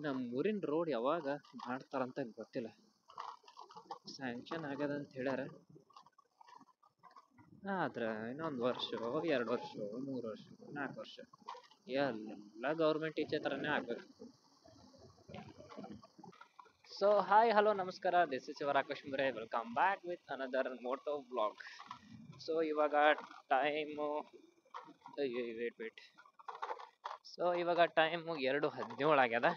ನಮ್ಮ ಊರಿನ ರೋಡ್ ಯಾವಾಗ ಮಾಡ್ತಾರಂತ ಗೊತ್ತಿಲ್ಲ. ಸ್ಯಾಂಕ್ಷನ್ ಆಗ್ಯದ ಅಂತ ಹೇಳ್ಯಾರ. ಆದ್ರೆ ಇನ್ನೊಂದು ವರ್ಷ 2 ವರ್ಷ 3 ವರ್ಷ 4 ವರ್ಷ ಎಲ್ಲ ಗೌರ್ಮೆಂಟ್ ಈಚೆ ಥರನೇ ಆಗ್ಬೇಕು. ಸೊ ಹಾಯ್ ಹಲೋ ನಮಸ್ಕಾರ, this is your Akash Mure. Welcome back with another moto vlog. So ಇವಾಗ ಟೈಮು ವೇಟ್ ಸೊ ಇವಾಗ ಟೈಮು 2:17 ಆಗ್ಯದ.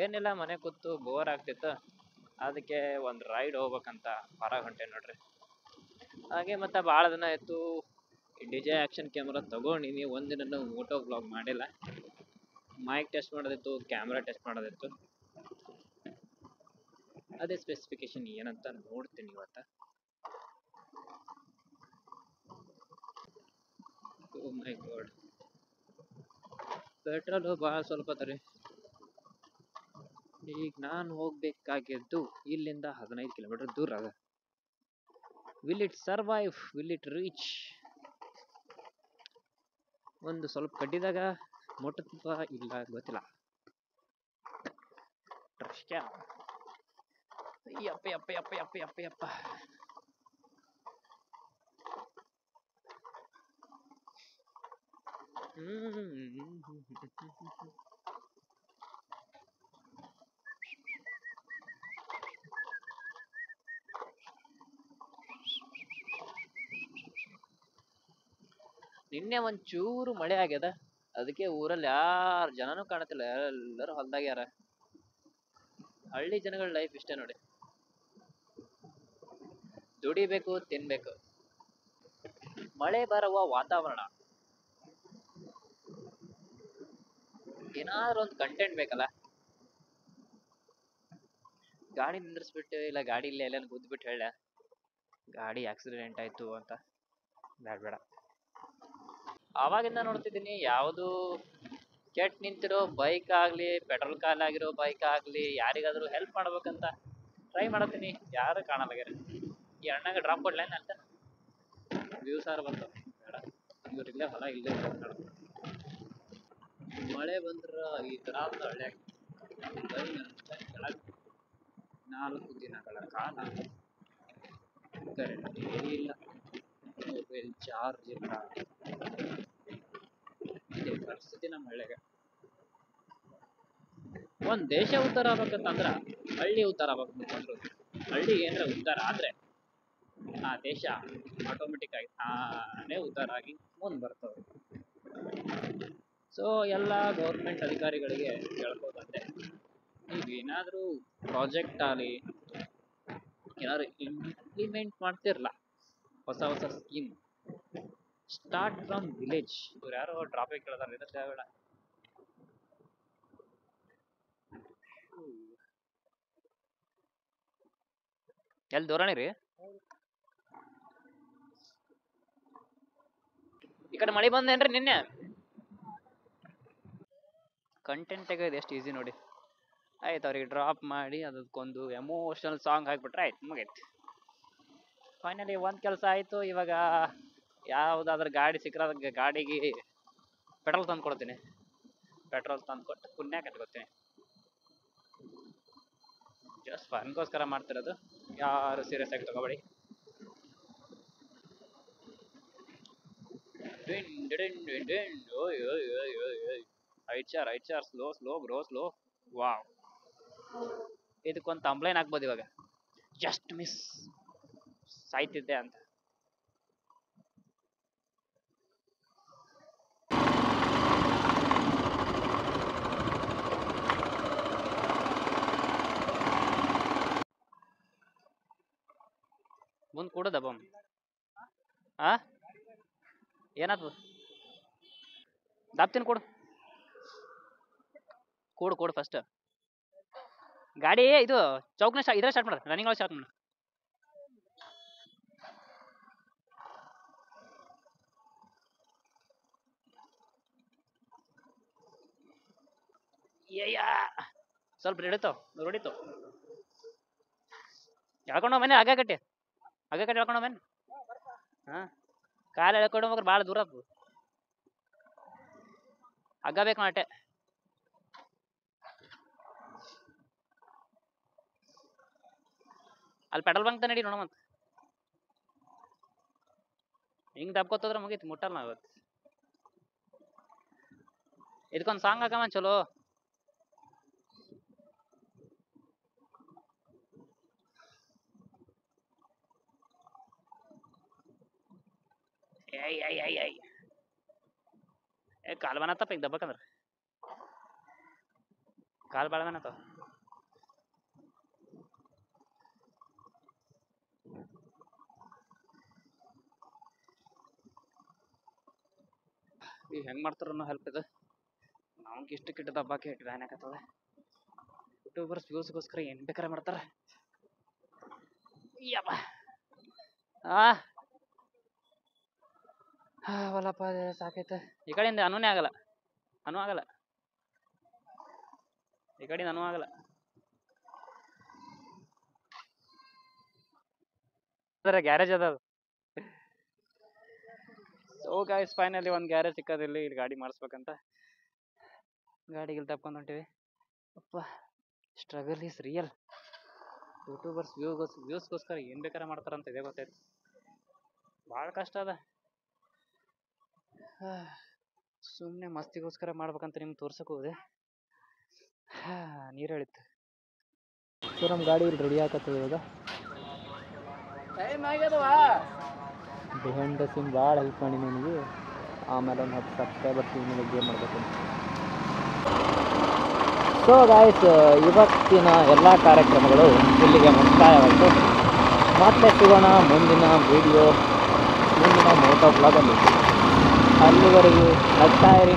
ಏನಿಲ್ಲ, ಮನೆ ಕೂತು ಬೋರ್ ಆಗ್ತಿತ್ತು, ಅದಕ್ಕೆ ಒಂದು ರೈಡ್ ಹೋಗ್ಬೇಕಂತ ಹೊರಗೆ ನೋಡ್ರಿ. ಹಾಗೆ ಮತ್ತೆ ಭಾಳ ದಿನ ಆಯಿತು ಡಿಜೆ ಆ್ಯಕ್ಷನ್ ಕ್ಯಾಮ್ರಾ ತೊಗೊಂಡಿನಿ, ಒಂದಿನ ಮೋಟೋ ವ್ಲಾಗ್ ಮಾಡಿಲ್ಲ. ಮೈಕ್ ಟೆಸ್ಟ್ ಮಾಡೋದಿತ್ತು, ಕ್ಯಾಮ್ರಾ ಟೆಸ್ಟ್ ಮಾಡೋದಿತ್ತು. ಅದೇ ಸ್ಪೆಸಿಫಿಕೇಶನ್ ಏನಂತ ನೋಡ್ತೀನಿ ಇವತ್ತು. ಓ ಮೈ ಗಾಡ್, ಪೆಟ್ರೋಲು ಭಾಳ ಸ್ವಲ್ಪ ಅದ ರೀ. ಈಗ ನಾನು ಹೋಗ್ಬೇಕಾಗಿದ್ದು ಇಲ್ಲಿಂದ 15 ಕಿಲೋಮೀಟರ್ ದೂರ ಅದ. Will it survive, will it reach? ಒಂದು ಸ್ವಲ್ಪ ಕಡ್ಡಿದಾಗ ಮುಟ್ಟುತ್ತಾ ಇಲ್ಲ ಗೊತ್ತಿಲ್ಲ. ಯಪ್ಪ ನಿನ್ನೆ ಒಂಚೂರು ಮಳೆ ಆಗ್ಯದ, ಅದಕ್ಕೆ ಊರಲ್ಲಿ ಯಾರು ಜನನೂ ಕಾಣತಿಲ್ಲ, ಎಲ್ಲರೂ ಹೊಲ್ದಾಗ್ಯಾರ. ಹಳ್ಳಿ ಜನಗಳ ಲೈಫ್ ಇಷ್ಟೇ ನೋಡಿ, ದುಡಿಬೇಕು, ತಿನ್ಬೇಕು. ಮಳೆ ಬರುವ ವಾತಾವರಣ, ಏನಾದ್ರು ಒಂದು ಕಂಟೆಂಟ್ ಬೇಕಲ್ಲ. ಗಾಡಿ ನಿಂದ್ರಿಸ್ಬಿಟ್ಟು ಇಲ್ಲ ಗಾಡಿ ಇಲ್ಲೇ ಎಲ್ಲ ಗುದ್ಬಿಟ್ಟು ಹೇಳ ಗಾಡಿ ಆಕ್ಸಿಡೆಂಟ್ ಆಯ್ತು ಅಂತ. ಬೇಡ. ಆವಾಗಿಂದ ನೋಡ್ತಿದ್ದೀನಿ, ಯಾವುದು ಕೆಟ್ಟ ನಿಂತಿರೋ ಬೈಕ್ ಆಗಲಿ, ಪೆಟ್ರೋಲ್ ಖಾಲಿಯಾಗಿರೋ ಬೈಕ್ ಆಗಲಿ, ಯಾರಿಗಾದ್ರೂ ಹೆಲ್ಪ್ ಮಾಡ್ಬೇಕಂತ ಟ್ರೈ ಮಾಡತ್ತೀನಿ, ಯಾರು ಕಾಣಲಾಗ್ಯಾರ. ಈ ಅಣ್ಣಗೆ ಡ್ರಾಪ್ ಕೊಡ್ಲೇನು ಅಂತ ವ್ಯೂಸ್ ಆರು ಬಂತು. ಬೇಡ, ಇವ್ರಿಲ್ಲೇ ಹೊಲ ಇಲ್ಲೇ ಮಳೆ ಬಂದ್ರೆ ಈ ಥರ ಹಳ್ಳ್ಯಾಗ 4 ದಿನಗಳ ಕಾಲ ಕರೆಂಟ್ ಇಲ್ಲ, ಮೊಬೈಲ್ ಚಾರ್ಜ್ ಇಲ್ಲ. ಇದೇ ಪರಿಸ್ಥಿತಿ ನಮ್ಮ ಹಳ್ಳಿಯಾಗ. ಒಂದು ದೇಶ ಉದ್ಧಾರ ಆಗ್ಬೇಕಂತಂದ್ರೆ ಹಳ್ಳಿ ಉದ್ಧಾರ ಆಗ್ಬೇಕಂತಂದ್ರು, ಹಳ್ಳಿ ಏನಾರ ಉದ್ಧಾರ ಆದರೆ ಆ ದೇಶ ಆಟೋಮೆಟಿಕ್ ಆಗಿ ತಾನೇ ಉದ್ಧಾರ ಆಗಿ ಮುಂದೆ ಬರ್ತವೆ. ಸೊ ಎಲ್ಲ ಗೌರ್ಮೆಂಟ್ ಅಧಿಕಾರಿಗಳಿಗೆ ಹೇಳ್ಬೋದಂತೆ, ನೀವೇನಾದರೂ ಪ್ರಾಜೆಕ್ಟ್ ಆಗಲಿ ಏನಾದ್ರು ಇಂಪ್ಲಿಮೆಂಟ್ ಮಾಡ್ತಿರಲ್ಲ, ಹೊಸ ಸ್ಕೀಮ್, ಸ್ಟಾರ್ಟ್ ಫ್ರಮ್ ವಿಲೇಜ್. ಇವ್ರು ಯಾರೋ ಟ್ರಾಫಿಕ್ ಕೇಳ್ದಾರ, ಇದಕ್ಕೆ ಬೇಡ. ಎಲ್ಲಿ ದೂರನೇ ರೀ? ಈ ಕಡೆ ಮಳೆ ಬಂದೇನ್ರಿ ನಿನ್ನೆ? ಕಂಟೆಂಟ್ ತೆಗೆದು ಎಷ್ಟು ಈಸಿ ನೋಡಿ. ಆಯ್ತು, ಅವ್ರಿಗೆ ಡ್ರಾಪ್ ಮಾಡಿ ಅದಕ್ಕೊಂದು ಎಮೋಷನಲ್ ಸಾಂಗ್ ಹಾಕ್ಬಿಟ್ರೆ ಆಯ್ತು, ಮುಗೈತಿ. ಫೈನಲಿ ಒಂದು ಕೆಲಸ ಆಯಿತು. ಇವಾಗ ಯಾವುದಾದ್ರೂ ಗಾಡಿ ಸಿಕ್ಕರೆ ಗಾಡಿಗೆ ಪೆಟ್ರೋಲ್ ತಂದು ಕೊಡ್ತೀನಿ. ಪೆಟ್ರೋಲ್ ತಂದು ಕೊಟ್ಟು ಪುಣ್ಯ ಕಟ್ಕೊತೀನಿ. ಜಸ್ಟ್ ಫನ್ಗೋಸ್ಕರ ಮಾಡ್ತಿರೋದು, ಯಾರು ಸೀರಿಯಸ್ ಆಗಿ ತಗೋಬೇಡಿ. Right slow slow. ವಾವ್, ಇದಕ್ಕೊಂದು ಕಂಪ್ಲೇಂಟ್ ಹಾಕ್ಬೋದು ಇವಾಗ, ಜಸ್ಟ್ ಮಿಸ್, ಸಾಯ್ತಿದ್ದೆ ಅಂತ. ಮುಂದೆ ಕೊಡೋದ ಬಮ್? ಏನಾದ್ರು ದಾಪ್ತೀನಿ, ಕೊಡು ಫಸ್ಟ್ ಗಾಡಿ. ಇದು ಚೌಕ್ನ ಇದ್ರೆ ಸ್ಟಾರ್ಟ್ ಮಾಡ್ರಿ, ರನ್ನಿಂಗ್ ಒಳಗೆ ಸ್ಟಾರ್ಟ್ ಮಾಡಿ. ಸ್ವಲ್ಪ ಹೊಡಿತು. ಎಳ್ಕೊಂಡು ಮನೆ ಹಗ್ಗ ಕಟ್ಟಿ ಎಳ್ಕೊಂಡು ಮನೆ. ಕಾಲು ಎಳ್ಕೊಂಡು ಹೋಗ್ರೆ ಭಾಳ ದೂರ ಆಗ್ತದೆ. ಹಗ್ಗ ಬೇಕು ಅಟ್ಟೆ. ಅಲ್ಲಿ ಪೆಟ್ರೋಲ್ ಬಂಕ್ ನಡಿ ನೋಡ ಮತ್ತೆ ಹಿಂಗ್ ದಬ್ಕೋತದ್ರ ಮುಗೀತು ಮುಟ್ಟಲ್ಲ ನಾವು ಇವತ್ತು ಇದಕ್ಕೊಂದು ಸಾಂಗ್ ಹಾಕಮ್ಮ ಚಲೋ ಏ ಕಾಲ್ ಬನತ್ತಪ್ಪ ಈಗ ದಬ್ಬಕಂದ್ರ ಕಾಲ್ ಬಾಳ ಬನತ್ತ ಈಗ ಹೆಂಗ್ ಮಾಡ್ತಾರ ಅನ್ನೋ ಹೆಲ್ಪ್ ಇದು ನಾವು ಇಷ್ಟು ಕಿಟ್ಟ ದಬ್ಬಾಕಿ ಇಟ್ಟು ಬ್ಯಾನ್ ಹಾಕತ್ತದ ಯೂಟ್ಯೂಬರ್ಸ್ ವ್ಯೂಸ್ಗೋಸ್ಕರ ಏನ್ ಬೇಕಾರೆ ಮಾಡ್ತಾರ ಯಪ್ಪ ಹೊಲಪ್ಪ ಸಾಕೈತೆ ಈ ಕಡೆಯಿಂದ ಅನುನೇ ಆಗಲ್ಲ ಅನು ಆಗಲ್ಲ ಈ ಕಡೆಯಿಂದ ಅನು ಆಗಲ್ಲ ಗ್ಯಾರೇಜ್ ಅದ ಸೊ ಗೈಸ್ ಫೈನಲಿ ಒಂದು ಗ್ಯಾರೇಜ್ ಸಿಕ್ಕದಿಲ್ಲಿ ಇಲ್ಲಿ ಗಾಡಿ ಮಾಡಿಸ್ಬೇಕಂತ ಗಾಡಿಗೆ ತಪ್ಕೊಂಡು ಹೊಂಟಿವಿ ಅಪ್ಪ ಸ್ಟ್ರಗಲ್ ಈಸ್ ರಿಯಲ್ ಯೂಟ್ಯೂಬರ್ಸ್ ವ್ಯೂಸ್ಗೋಸ್ಕರ ಏನು ಬೇಕಾರೆ ಮಾಡ್ತಾರಂತ ಇದೇ ಗೊತ್ತಾಯ್ತು ಭಾಳ ಕಷ್ಟ ಅದ ಸುಮ್ಮನೆ ಮಸ್ತಿಗೋಸ್ಕರ ಮಾಡ್ಬೇಕಂತ ನಿಮ್ಗೆ ತೋರ್ಸಕ್ಕೆ ಹೋದೆ ನೀರು ಹೇಳಿತ್ತು ಸೊ ನಮ್ಮ ಗಾಡಿ ಇಲ್ಲಿ ರೆಡಿ ಆಗತ್ತದ ಇವಾಗ ಟೈಮ್ ಆಗ್ಯದವಾ ಬಿಹೈಂಡ್ ದ ಸೀನ್ ಭಾಳ ಹೆಲ್ಪ್ ಮಾಡಿ ನನಗೆ ಆಮೇಲೆ ಒಂದು 10 ಸಬ್ಸ್ಕ್ರೈಬರ್ಸ್ ಮೇಲೆ ಗೇಮ್ ಮಾಡಬೇಕು ಸೊ ಗಾಯ್ಸ್ ಇವತ್ತಿನ ಎಲ್ಲ ಕಾರ್ಯಕ್ರಮಗಳು ಇಲ್ಲಿಗೆ ಮುಕ್ತಾಯವಾಯಿತು ಮತ್ತೆ ಸಿಗೋಣ ಮುಂದಿನ ವಿಡಿಯೋ ಮುಂದಿನ ಮೋಟೋ ಬ್ಲಾಗಲ್ಲಿ ಅಲ್ಲಿವರೆಗೂ ನಗ್ತಾ ಇರಿ